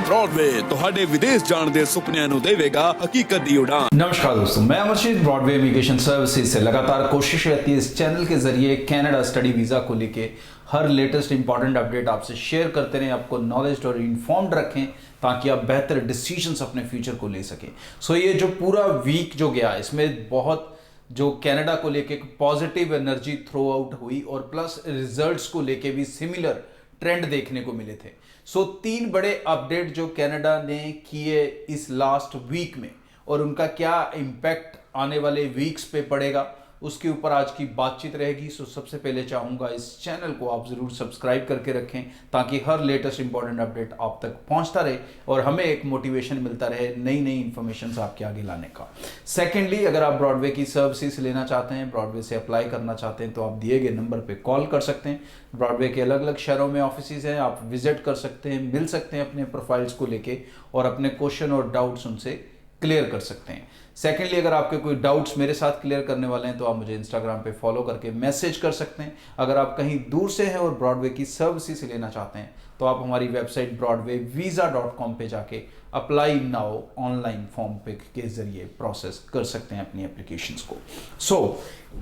Broadway ਤੁਹਾਡੇ ਵਿਦੇਸ਼ ਜਾਣ ਦੇ ਸੁਪਨਿਆਂ ਨੂੰ ਦੇਵੇਗਾ हकीकत ਦੀ उड़ान। नमस्कार दोस्तों, मैं अमरजीत ब्रॉडवे इमिग्रेशन सर्विसेज से लगातार कोशिश रहती है इस चैनल के जरिए कनाडा स्टडी वीज़ा को लेके हर लेटेस्ट इंपॉर्टेंट अपडेट आपसे शेयर करते रहें, आपको नॉलेज और इन्फॉर्म्ड रखें ताकि आप बेहतर डिसीजंस अपने फ्यूचर को ले सकें। सो ये जो पूरा वीक जो गया इसमें बहुत जो कनाडा को लेके एक पॉजिटिव एनर्जी थ्रो आउट हुई और प्लस रिजल्ट्स को लेके भी सिमिलर ट्रेंड देखने को मिले थे। सो 3 बड़े अपडेट जो कनाडा ने किए इस लास्ट वीक में और उनका क्या इम्पैक्ट आने वाले वीक्स पे पड़ेगा उसके ऊपर आज की बातचीत रहेगी। सो सबसे पहले चाहूँगा इस चैनल को आप ज़रूर सब्सक्राइब करके रखें ताकि हर लेटेस्ट इंपॉर्टेंट अपडेट आप तक पहुंचता रहे और हमें एक मोटिवेशन मिलता रहे नई नई इन्फॉर्मेशन आपके आगे लाने का। सेकेंडली, अगर आप ब्रॉडवे की सर्विसेज लेना चाहते हैं, ब्रॉडवे से अप्लाई करना चाहते हैं तो आप दिए गए नंबर पर कॉल कर सकते हैं। ब्रॉडवे के अलग अलग शहरों में ऑफिस हैं, आप विजिट कर सकते हैं, मिल सकते हैं अपने प्रोफाइल्स को लेके और अपने क्वेश्चन और डाउट्स उनसे क्लियर कर सकते हैं। सेकेंडली, अगर आपके कोई डाउट्स मेरे साथ क्लियर करने वाले हैं तो आप मुझे इंस्टाग्राम पे फॉलो करके मैसेज कर सकते हैं। अगर आप कहीं दूर से हैं और ब्रॉडवे की सर्विसेज लेना चाहते हैं तो आप हमारी वेबसाइट broadwayvisa.com पे जाके अप्लाई नाउ ऑनलाइन फॉर्म पे के जरिए प्रोसेस कर सकते हैं अपनी एप्लीकेशंस को। सो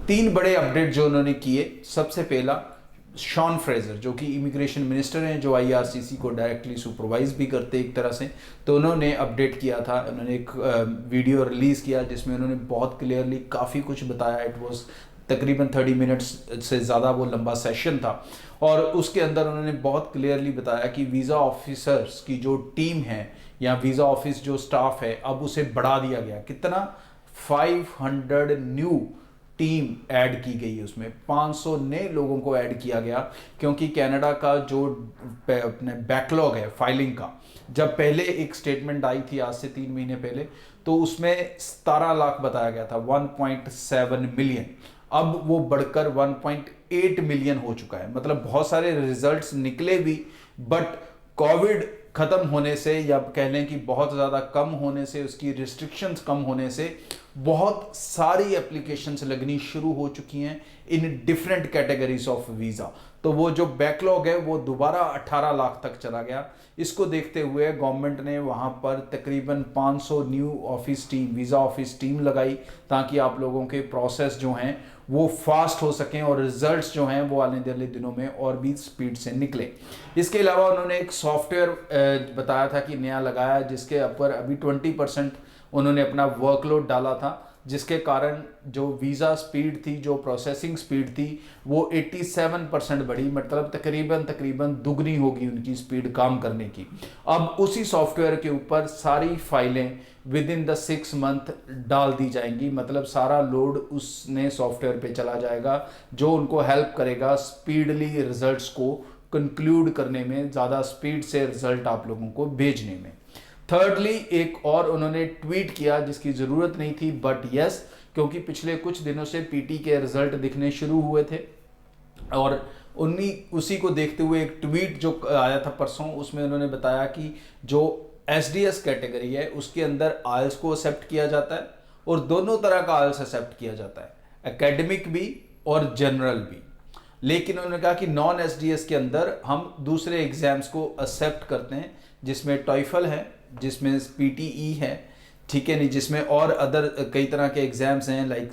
3 बड़े अपडेट जो उन्होंने किए, सबसे पहला शॉन फ्रेजर जो कि इमिग्रेशन मिनिस्टर हैं, जो आईआरसीसी को डायरेक्टली सुपरवाइज भी करते एक तरह से, तो उन्होंने अपडेट किया था। उन्होंने एक वीडियो रिलीज़ किया जिसमें उन्होंने बहुत क्लियरली काफ़ी कुछ बताया। इट वाज तकरीबन 30 मिनट्स से ज़्यादा वो लंबा सेशन था और उसके अंदर उन्होंने बहुत क्लियरली बताया कि वीज़ा ऑफिसर्स की जो टीम है या वीज़ा ऑफिस जो स्टाफ है अब उसे बढ़ा दिया गया। कितना? 500 न्यू टीम ऐड की गई, उसमें 500 नए लोगों को ऐड किया गया क्योंकि कनाडा का जो अपने बैकलॉग है फाइलिंग का, जब पहले एक स्टेटमेंट आई थी आज से 3 महीने पहले तो उसमें 17 लाख बताया गया था, 1.7 मिलियन। अब वो बढ़कर 1.8 मिलियन हो चुका है। मतलब बहुत सारे रिजल्ट्स निकले भी, बट कोविड खत्म होने से या कह लें कि बहुत ज़्यादा कम होने से, उसकी रिस्ट्रिक्शंस कम होने से बहुत सारी एप्लीकेशंस लगनी शुरू हो चुकी हैं in different categories of visa. तो वो जो बैकलॉग है वो दोबारा 18 लाख तक चला गया। इसको देखते हुए गवर्नमेंट ने वहाँ पर तकरीबन 500 new office team, visa office team लगाई ताकि आप लोगों के प्रोसेस जो हैं वो फास्ट हो सकें और रिजल्ट्स जो हैं वो आने वाले दिनों में और भी स्पीड से निकले। इसके अलावा उन्होंने एक सॉफ्टवेयर बताया था कि नया लगाया जिसके ऊपर अभी 20% उन्होंने अपना वर्कलोड डाला था, जिसके कारण जो वीज़ा स्पीड थी, जो प्रोसेसिंग स्पीड थी वो 87% बढ़ी। मतलब तकरीबन दुगनी होगी उनकी स्पीड काम करने की। अब उसी सॉफ्टवेयर के ऊपर सारी फाइलें विद इन द 6 मंथ डाल दी जाएंगी। मतलब सारा लोड उसने सॉफ्टवेयर पे चला जाएगा जो उनको हेल्प करेगा स्पीडली रिजल्ट्स को कंक्लूड करने में, ज़्यादा स्पीड से रिजल्ट आप लोगों को भेजने में। थर्डली, एक और उन्होंने ट्वीट किया जिसकी ज़रूरत नहीं थी बट यस, क्योंकि पिछले कुछ दिनों से पीटी के रिजल्ट दिखने शुरू हुए थे और उसी को देखते हुए एक ट्वीट जो आया था परसों, उसमें उन्होंने बताया कि जो एसडीएस कैटेगरी है उसके अंदर आइल्स को एक्सेप्ट किया जाता है और दोनों तरह का आइल्स एक्सेप्ट किया जाता है, एकेडमिक भी और जनरल भी। लेकिन उन्होंने कहा कि नॉन एसडीएस के अंदर हम दूसरे एग्जाम्स को एक्सेप्ट करते हैं जिसमें टॉइफल है, जिसमें पीटीई है, ठीक है नहीं, जिसमें और अदर कई तरह के एग्जाम्स हैं, लाइक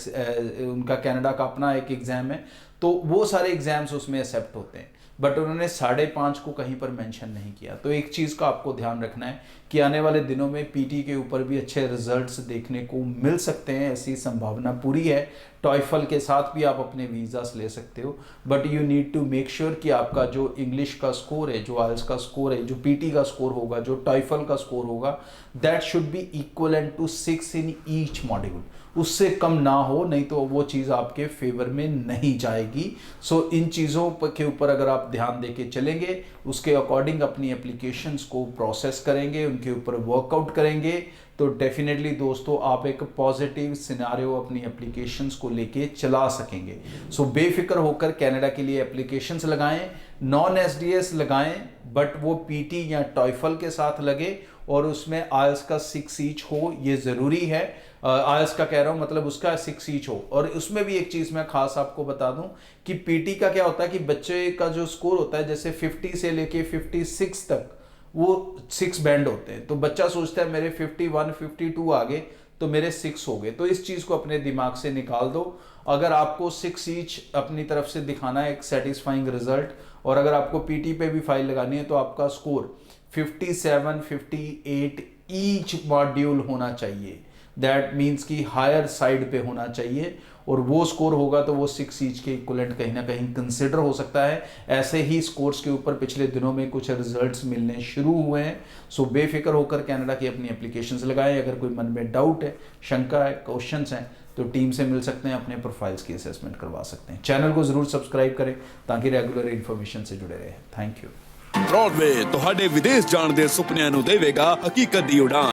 उनका कनाडा का अपना एक एग्जाम है, तो वो सारे एग्जाम्स उसमें एक्सेप्ट होते हैं। बट उन्होंने 5.5 को कहीं पर मेंशन नहीं किया। तो एक चीज़ का आपको ध्यान रखना है कि आने वाले दिनों में पीटी के ऊपर भी अच्छे रिजल्ट्स देखने को मिल सकते हैं, ऐसी संभावना पूरी है। टॉइफल के साथ भी आप अपने वीज़ास ले सकते हो, but you need to make sure कि आपका जो इंग्लिश का स्कोर है, जो आइल्स का स्कोर है, जो पीटी का स्कोर होगा, जो टॉइफल का स्कोर होगा, that should be equivalent to 6 in each module. उससे कम ना हो, नहीं तो वो चीज़ आपके फेवर में नहीं जाएगी। सो इन चीज़ों के ऊपर अगर आप ध्यान देके चलेंगे, उसके अकॉर्डिंग अपनी एप्लीकेशंस को प्रोसेस करेंगे, उनके ऊपर वर्कआउट करेंगे, तो डेफिनेटली दोस्तों आप एक पॉजिटिव सिनारियो अपनी एप्लीकेशंस को लेके चला सकेंगे। सो बेफिक्र होकर कनाडा के लिए एप्लीकेशंस लगाएं, नॉन एसडीएस लगाएं, बट वो पीटी या टॉइफल के साथ लगे और उसमें आइल्स का 6 ईच हो, ये ज़रूरी है। आइल्स का कह रहा हूँ, मतलब उसका 6 ईच हो। और उसमें भी एक चीज़ मैं खास आपको बता दूं कि पीटी का क्या होता है कि बच्चे का जो स्कोर होता है जैसे 50 से लेके 56 तक वो 6 बैंड होते हैं। तो बच्चा सोचता है मेरे 51 52 आ गए तो मेरे 6 हो गए। तो इस चीज को अपने दिमाग से निकाल दो। अगर आपको 6 ईच अपनी तरफ से दिखाना है एक सेटिस्फाइंग रिजल्ट, और अगर आपको पीटी पे भी फाइल लगानी है तो आपका स्कोर 57 58 ईच मॉड्यूल होना चाहिए। दैट मीन्स कि हायर साइड पे होना चाहिए, और वो स्कोर होगा तो वो 6 ईच के इक्वलेंट कहीं ना कहीं कंसिडर हो सकता है। ऐसे ही स्कोर्स के ऊपर पिछले दिनों में कुछ रिजल्ट्स मिलने शुरू हुए हैं। सो बेफिक्र होकर कनाडा की अपनी एप्लीकेशंस लगाएं। अगर कोई मन में डाउट है, शंका है, क्वेश्चंस हैं तो टीम से मिल सकते हैं, अपने प्रोफाइल्स की असेसमेंट करवा सकते हैं। चैनल को जरूर सब्सक्राइब करें ताकि रेगुलर इन्फॉर्मेशन से जुड़े रहें। Thank you. ब्रॉडवे ਤੁਹਾਡੇ ਵਿਦੇਸ਼ ਜਾਣ ਦੇ ਸੁਪਨਿਆਂ ਨੂੰ ਦੇਵੇਗਾ ਹਕੀਕਤ ਦੀ ਉਡਾਨ।